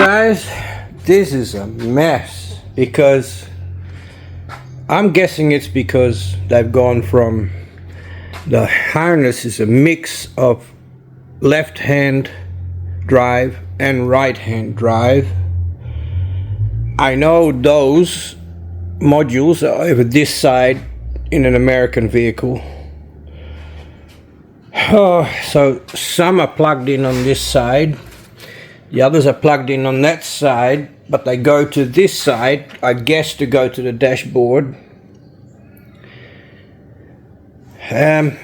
guys, this is a mess because I'm guessing it's because they've gone from the harness is a mix of left hand drive and right hand drive. I know those modules are over this side in an American vehicle. So some are plugged in on this side, the others are plugged in on that side, but they go to this side, I guess, to go to the dashboard. And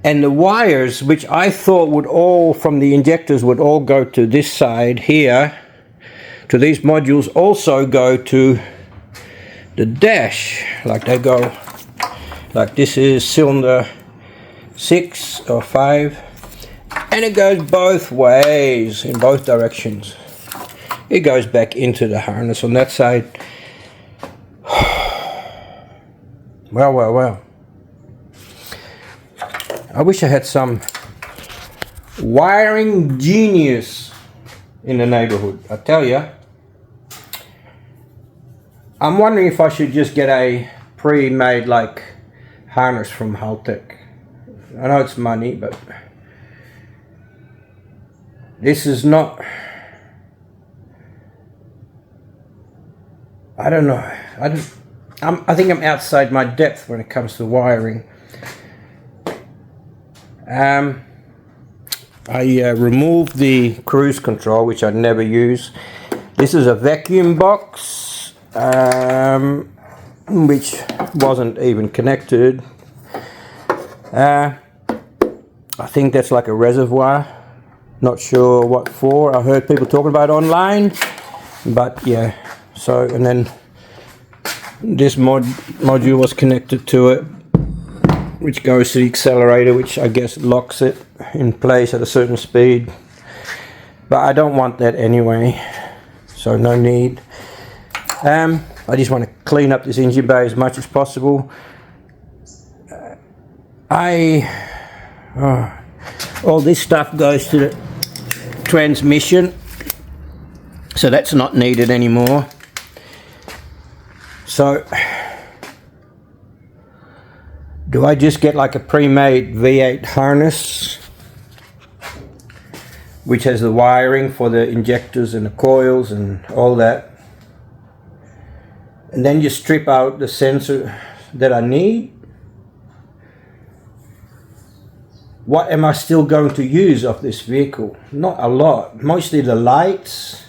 the wires, which I thought would all, from the injectors, would all go to this side here, to these modules, also go to the dash. Like they go, like this is cylinder 6 or 5, and it goes both ways, in both directions. It goes back into the harness on that side. Well. I wish I had some wiring genius in the neighborhood. I tell you, I'm wondering if I should just get a pre-made like harness from Haltech. I know it's money, but this is not, I don't know. I think I'm outside my depth when it comes to wiring. I removed the cruise control, which I never use. This is a vacuum box, which wasn't even connected. I think that's like a reservoir. Not sure what for. I heard people talking about it online, but yeah. So, and then this module was connected to it, which goes to the accelerator, which I guess locks it in place at a certain speed. But I don't want that anyway, so no need. I just want to clean up this engine bay as much as possible. All this stuff goes to the transmission, so that's not needed anymore. So do I just get like a pre-made V8 harness which has the wiring for the injectors and the coils and all that, and then just strip out the sensor that I need? What am I still going to use of this vehicle? Not a lot. Mostly the lights,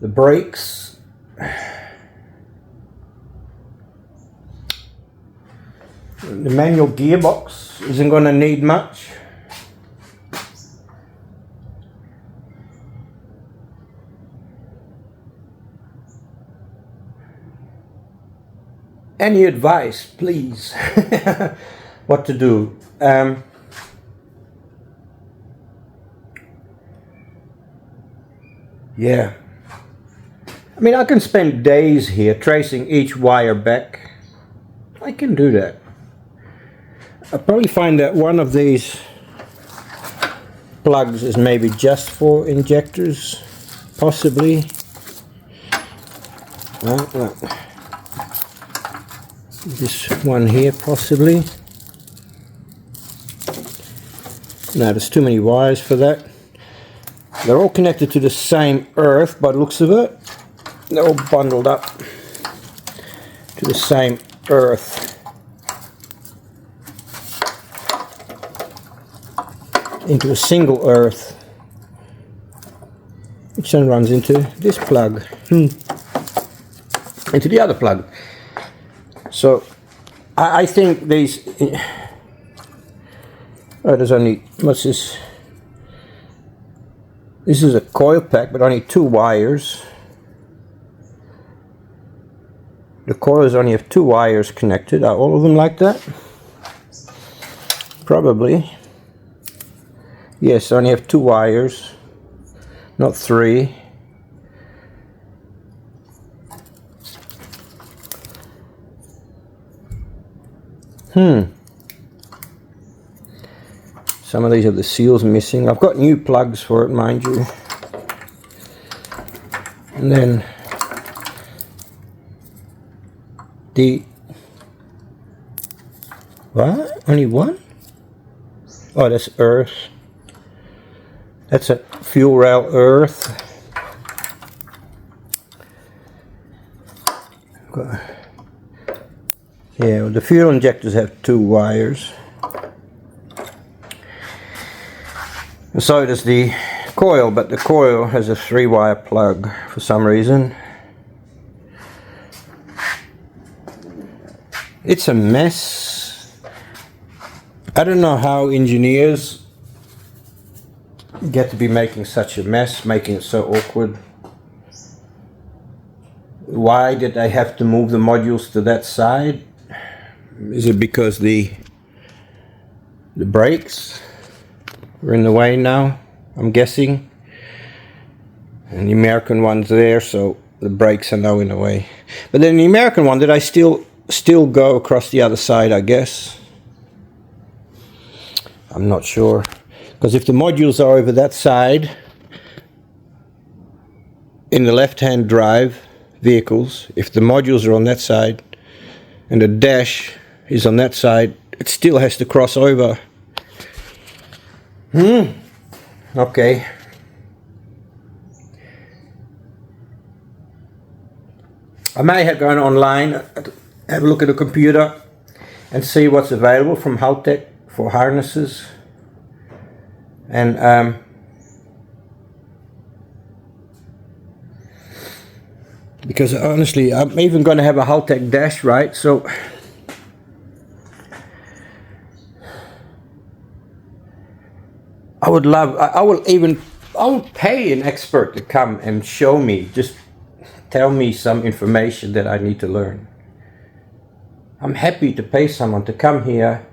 the brakes, the manual gearbox isn't going to need much. Any advice, please? What to do? Yeah. I mean, I can spend days here tracing each wire back. I can do that. I'll probably find that one of these plugs is maybe just for injectors, possibly. This one here, possibly. No, there's too many wires for that. They're all connected to the same earth by the looks of it. They're all bundled up to the same earth. Into a single earth, which then runs into this plug, into the other plug. So I think these, there's only, what's this? This is a coil pack, but only 2 wires. The coils only have 2 wires connected. Are all of them like that? Probably. Yes, I only have 2 wires, not 3. Some of these have the seals missing. I've got new plugs for it, mind you. And then the what? Only one? Oh, that's earth. That's a fuel rail earth. Yeah, well, the fuel injectors have 2 wires. And so does the coil, but the coil has a 3-wire plug for some reason. It's a mess. I don't know how engineers get to be making such a mess, making it so awkward. Why did they have to move the modules to that side? Is it because the brakes are in the way now? I'm guessing. And the American one's there, so the brakes are now in the way. But then the American one, did I still go across the other side, I guess? I'm not sure. Because if the modules are over that side, in the left-hand drive vehicles, if the modules are on that side, and the dash is on that side, it still has to cross over. Okay. I may have gone online, have a look at the computer and see what's available from Haltech for harnesses. And because honestly, I'm even going to have a Haltech dash, right? So I would love, I will pay an expert to come and show me, just tell me some information that I need to learn. I'm happy to pay someone to come here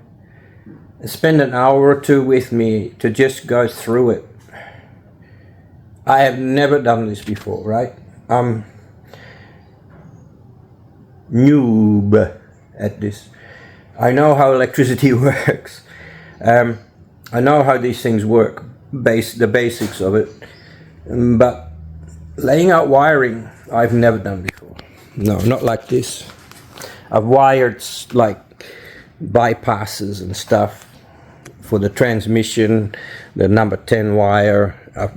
and spend an hour or 2 with me to just go through it. I have never done this before, right? I'm noob at this. I know how electricity works. I know how these things work, the basics of it, but laying out wiring, I've never done before. No, not like this. I've wired like bypasses and stuff for the transmission, the number 10 wire. I've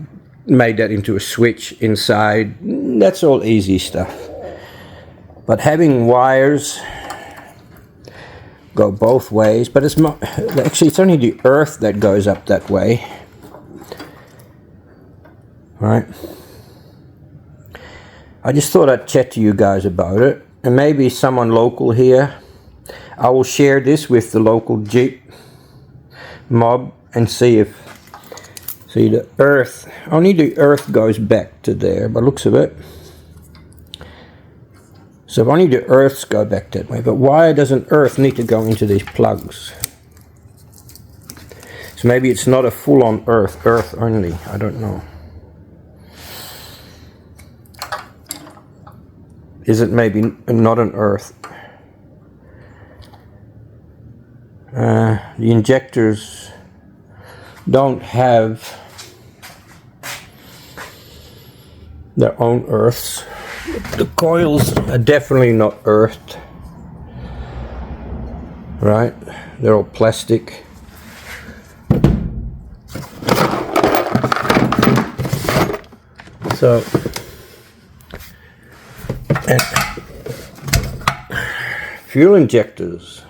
made that into a switch inside. That's all easy stuff. But having wires go both ways, but it's not, actually it's only the earth that goes up that way, right? I just thought I'd chat to you guys about it, and maybe someone local here. I will share this with the local Jeep mob and see the earth, only the earth goes back to there by the looks of it. So only the earths go back that way, but why doesn't earth need to go into these plugs? So maybe it's not a full-on earth only, I don't know. Is it maybe not an earth? The injectors don't have their own earths. The coils are definitely not earthed, right? They're all plastic. So, and fuel injectors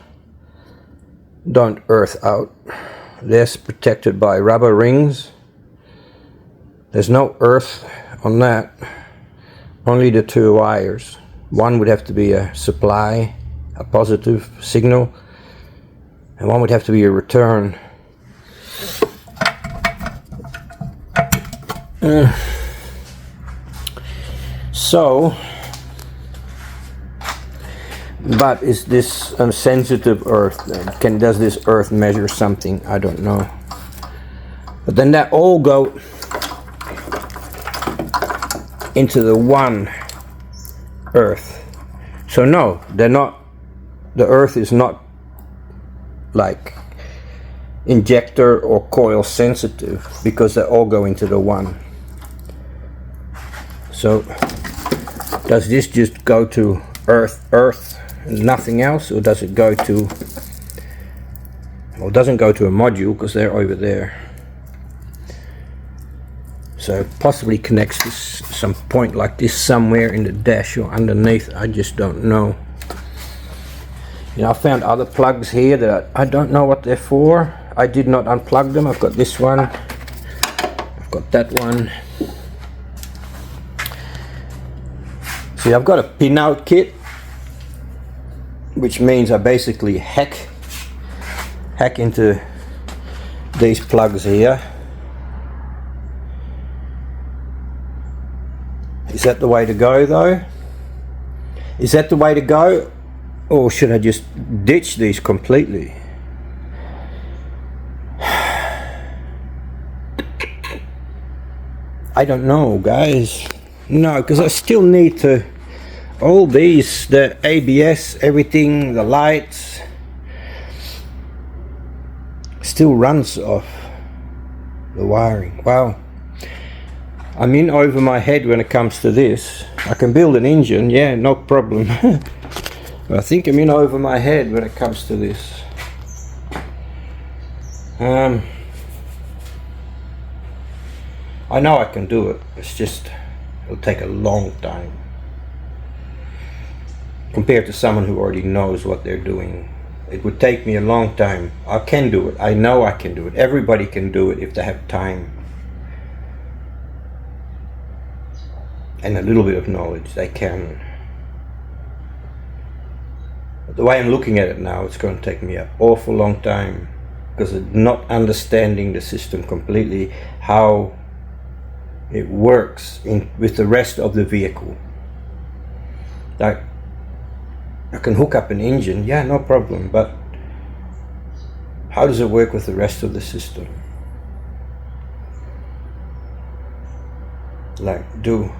don't earth out. They're protected by rubber rings. There's no earth on that. Only the 2 wires. One would have to be a supply, a positive signal, and one would have to be a return. So, but is this a sensitive earth? Does this earth measure something? I don't know. But then that all go into the one earth. So no, they're not, the earth is not like injector or coil sensitive, because they all go into the one. So Does this just go to earth and nothing else, or does it go to, well, it doesn't go to a module because they're over there. So it possibly connects to some point like this somewhere in the dash or underneath. I just don't know. You know, I found other plugs here that I don't know what they're for. I did not unplug them. I've got this one, I've got that one. See, I've got a pin-out kit, which means I basically hack into these plugs here. Is that the way to go though? Is that the way to go? Or should I just ditch these completely? I don't know, guys. No, because I still need to, all these, the ABS, everything, the lights, still runs off the wiring. Wow. I'm in over my head when it comes to this. I can build an engine, yeah, no problem. But I think I'm in over my head when it comes to this. I know I can do it. It's just, it'll take a long time compared to someone who already knows what they're doing. It would take me a long time. I can do it. I know I can do it. Everybody can do it if they have time and a little bit of knowledge. They can. But the way I'm looking at it now, it's going to take me an awful long time because of not understanding the system completely, how it works with the rest of the vehicle. Like, I can hook up an engine, yeah, no problem, but how does it work with the rest of the system? Like, do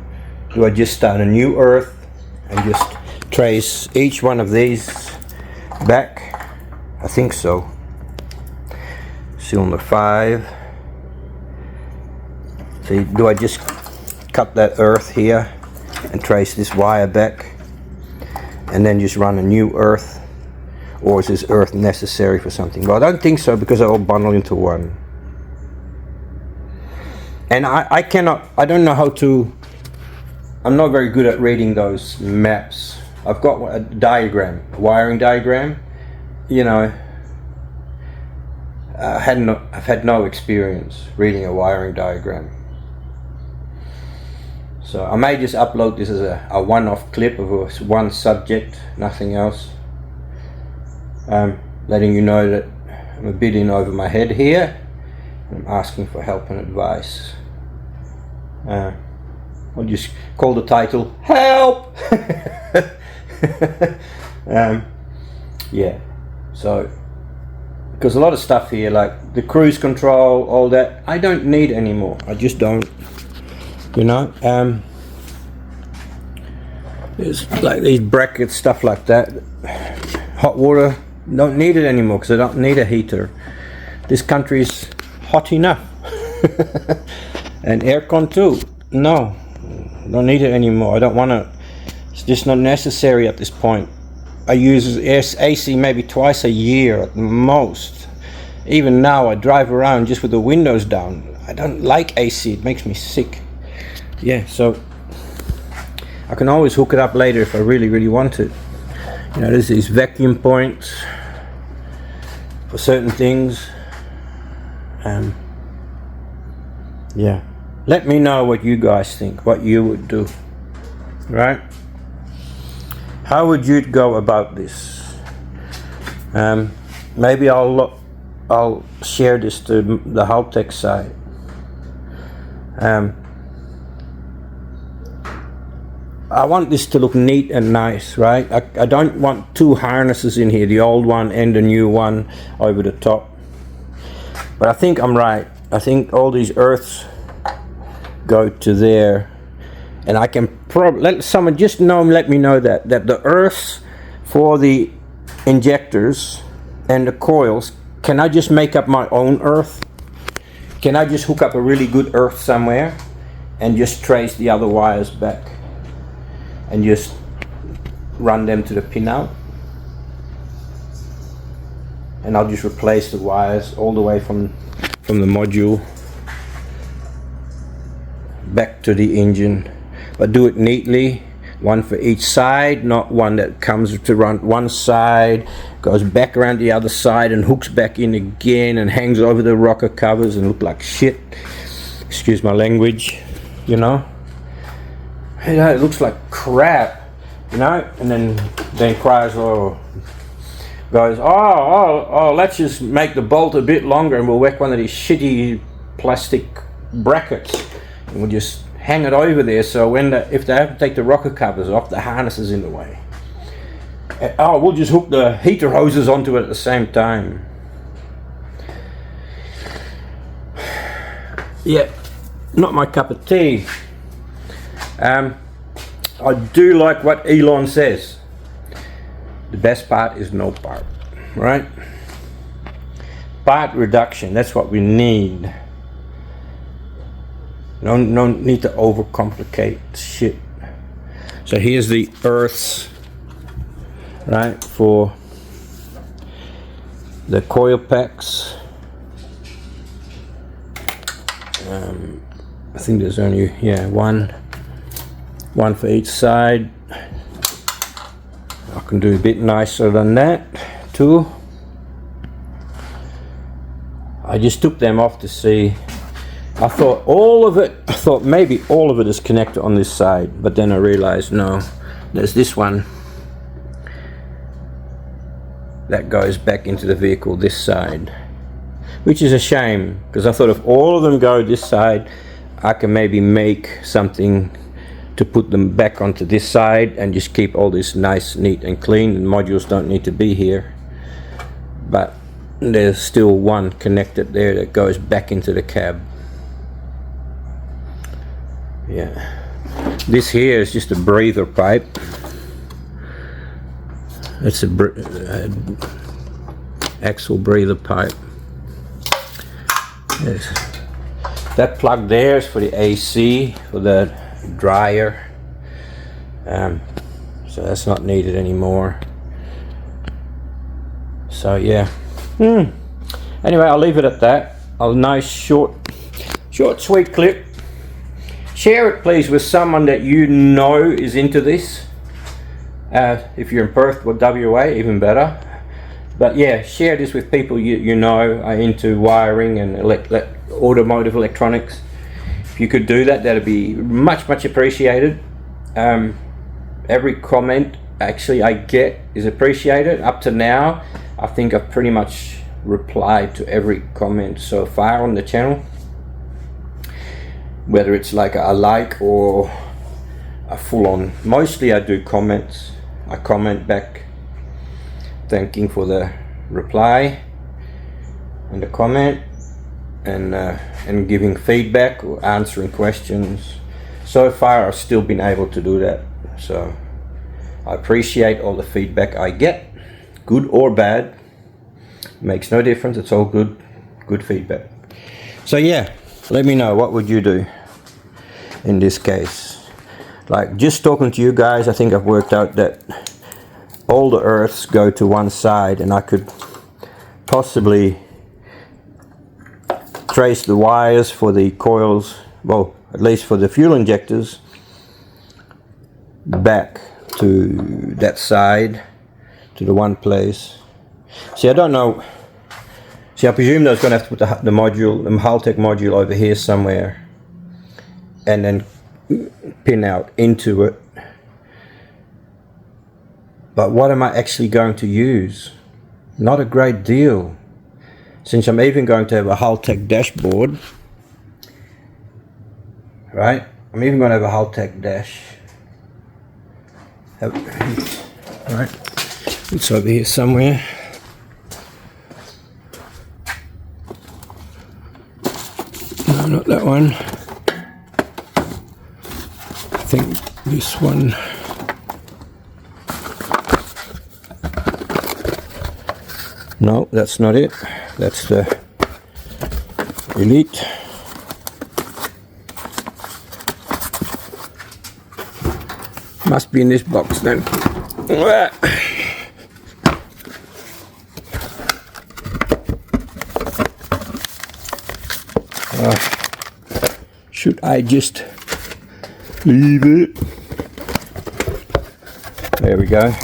I just start a new earth and just trace each one of these back? I think so. Cylinder 5. See, do I just cut that earth here and trace this wire back and then just run a new earth? Or is this earth necessary for something? Well, I don't think so, because they all bundle into one. And I don't know how to, I'm not very good at reading those maps. I've got a diagram, a wiring diagram, you know. I've had no experience reading a wiring diagram. So I may just upload this as a one-off clip of one subject, nothing else. Letting you know that I'm a bit in over my head here. I'm asking for help and advice. I'll just call the title "Help." Yeah. So, because a lot of stuff here, like the cruise control, all that, I don't need anymore. I just don't. You know, there's like these brackets, stuff like that. Hot water, don't need it anymore because I don't need a heater. This country's hot enough. And aircon too. No, don't need it anymore. I don't want to. It's just not necessary at this point. I use AC maybe twice a year at the most. Even now I drive around just with the windows down. I don't like AC, it makes me sick. Yeah, so I can always hook it up later if I really want it. You know, there's these vacuum points for certain things. Yeah, let me know what you guys think, what you would do, right? How would you go about this? Maybe I'll share this to the Haltech site. I want this to look neat and nice, right? I don't want two harnesses in here, the old one and the new one over the top. But I think I'm right. I think all these earths go to there, and I can probably let someone just let me know that the earths for the injectors and the coils, can I just make up my own earth? Can I just hook up a really good earth somewhere and just trace the other wires back? and just run them to the pinout, and I'll just replace the wires all the way from the module back to the engine, but do it neatly, one for each side, not one that comes to run one side, goes back around the other side and hooks back in again and hangs over the rocker covers and look like shit, excuse my language, you know. It looks like crap, you know. And then cries or goes, oh, let's just make the bolt a bit longer and we'll whack one of these shitty plastic brackets and we'll just hang it over there, so when if they have to take the rocker covers off, the harness is in the way. And, oh, we'll just hook the heater hoses onto it at the same time. Yeah, not my cup of tea. I do like what Elon says. The best part is no part, right? Part reduction, that's what we need. No need to overcomplicate shit. So here's the earths, right, for the coil packs. I think there's only one for each side. I can do a bit nicer than that too. I just took them off to see. I thought maybe all of it is connected on this side, but then I realized no, there's this one that goes back into the vehicle this side, which is a shame, because I thought if all of them go this side, I can maybe make something to put them back onto this side and just keep all this nice, neat and clean. The modules don't need to be here, but there's still one connected there that goes back into the cab. Yeah, this here is just a breather pipe. It's a axle breather pipe. Yes. That plug there is for the AC, for the dryer. So that's not needed anymore. So yeah. Anyway, I'll leave it at that. A nice short sweet clip. Share it please with someone that you know is into this. If you're in Perth or WA, even better. But yeah, share this with people you know are into wiring and automotive electronics. If you could do that, that'd be much appreciated. Every comment actually I get is appreciated. Up to now, I think I've pretty much replied to every comment so far on the channel. Whether it's like a like or a full-on. Mostly I do comments. I comment back thanking for the reply and the comment, and giving feedback or answering questions. So far I've still been able to do that, so I appreciate all the feedback I get, good or bad, makes no difference. It's all good feedback. So yeah, let me know, what would you do in this case? Like, just talking to you guys, I think I've worked out that all the earths go to one side, and I could possibly trace the wires for the coils, well, at least for the fuel injectors, back to that side, to the one place. See, I don't know. See, I presume I was going to have to put the module, the Haltech module over here somewhere, and then pin out into it. But what am I actually going to use? Not a great deal, since I'm even going to have a Haltech dashboard, right? I'm even going to have a Haltech dash. Right, it's over here somewhere. No, not that one. I think this one. No, that's not it. That's the Elite. Must be in this box then. Should I just leave it? There we go.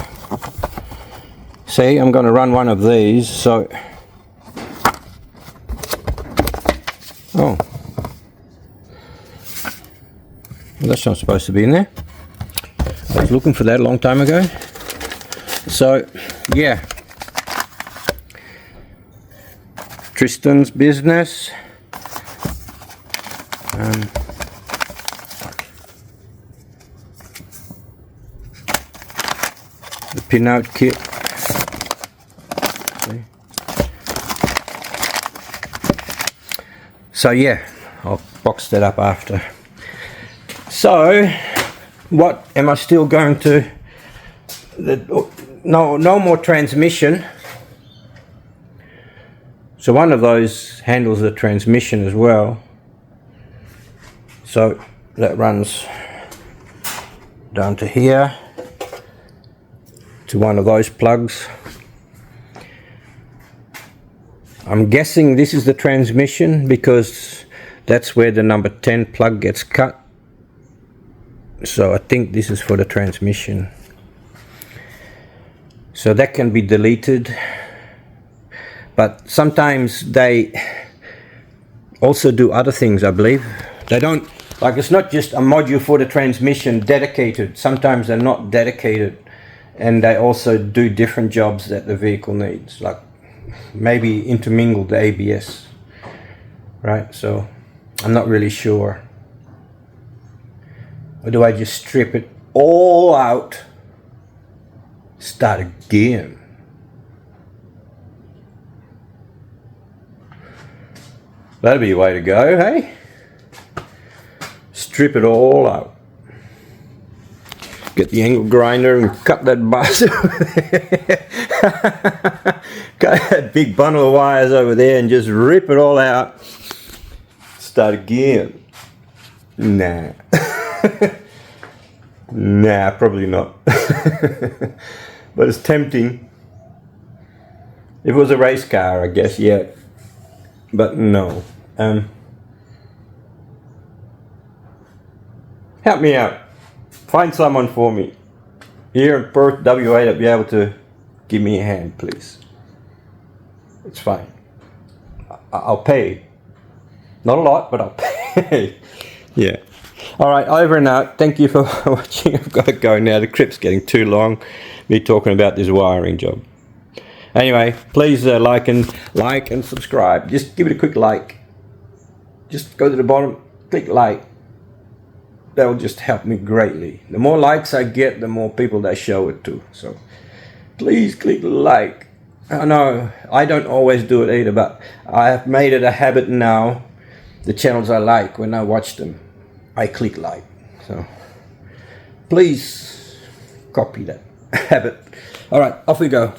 See, I'm going to run one of these, so... Oh. Well, that's not supposed to be in there. I was looking for that a long time ago. So, yeah. Tristan's business. The pin-out kit. See? So yeah, I'll box that up after. So, what am I still going to... No more transmission. So one of those handles the transmission as well. So that runs down to here, to one of those plugs. I'm guessing this is the transmission because that's where the number 10 plug gets cut. So I think this is for the transmission. So that can be deleted. But sometimes they also do other things, I believe. They don't, like, it's not just a module for the transmission dedicated. Sometimes they're not dedicated, and they also do different jobs that the vehicle needs, like maybe intermingle the ABS, right? So I'm not really sure. Or do I just strip it all out, start again? That'd be a way to go, hey? Strip it all out. Get the angle grinder and cut that bus over there. Cut that big bundle of wires over there and just rip it all out. Start again. Nah. Nah, probably not. But it's tempting. If it was a race car, I guess, yeah. But no. Help me out. Find someone for me here in Perth, WA, to be able to give me a hand, please. It's fine. I'll pay. Not a lot, but I'll pay. Yeah. Alright, over and out. Thank you for watching. I've got to go now. The clip's getting too long, me talking about this wiring job. Anyway, please like and subscribe. Just give it a quick like. Just go to the bottom, click like. That will just help me greatly. The more likes I get, the more people they show it to. So please click like. I know I don't always do it either, but I have made it a habit now. The channels I like, when I watch them, I click like. So please copy that habit. All right, off we go.